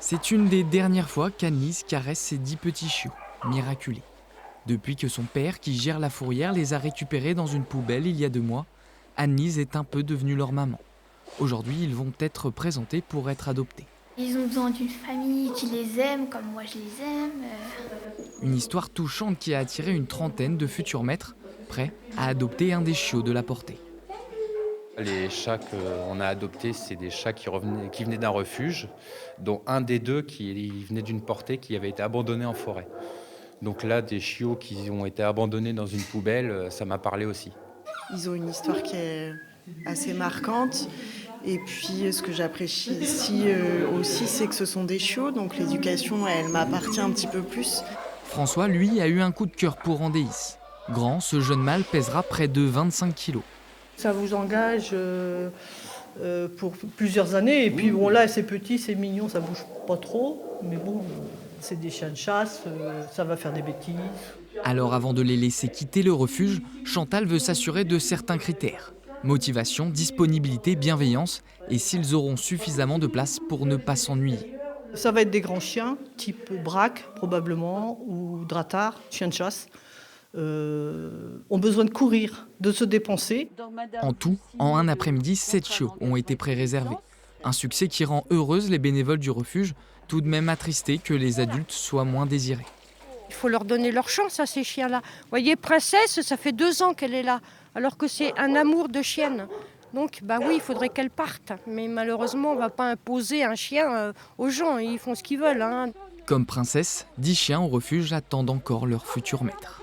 C'est une des dernières fois qu'Annelise caresse ses 10 petits chiots, miraculés. Depuis que son père, qui gère la fourrière, les a récupérés dans une poubelle il y a 2 mois, Annelise est un peu devenue leur maman. Aujourd'hui, ils vont être présentés pour être adoptés. Ils ont besoin d'une famille qui les aime comme moi je les aime. Une histoire touchante qui a attiré une trentaine de futurs maîtres, prêts à adopter un des chiots de la portée. Les chats qu'on a adoptés, c'est des chats qui venaient d'un refuge, dont un des deux qui venait d'une portée qui avait été abandonnée en forêt. Donc là, des chiots qui ont été abandonnés dans une poubelle, ça m'a parlé aussi. Ils ont une histoire qui est assez marquante. Et puis, ce que j'apprécie ici aussi, c'est que ce sont des chiots. Donc l'éducation, elle m'appartient un petit peu plus. François, lui, a eu un coup de cœur pour Andéis. Grand, ce jeune mâle pèsera près de 25 kilos. Ça vous engage pour plusieurs années. Et puis bon, là, c'est petit, c'est mignon, ça bouge pas trop. Mais bon, c'est des chiens de chasse, ça va faire des bêtises. Alors avant de les laisser quitter le refuge, Chantal veut s'assurer de certains critères. Motivation, disponibilité, bienveillance et s'ils auront suffisamment de place pour ne pas s'ennuyer. Ça va être des grands chiens, type braque probablement, ou drattard, chiens de chasse. Ont besoin de courir, de se dépenser. En tout, en un après-midi, 7 chiots ont été pré-réservés. Un succès qui rend heureuses les bénévoles du refuge, tout de même attristés que les adultes soient moins désirés. Il faut leur donner leur chance à ces chiens-là. Vous voyez, Princesse, ça fait 2 ans qu'elle est là, alors que c'est un amour de chienne. Donc, oui, il faudrait qu'elle parte. Mais malheureusement, on ne va pas imposer un chien aux gens. Ils font ce qu'ils veulent. Comme Princesse, 10 chiens au refuge attendent encore leur futur maître.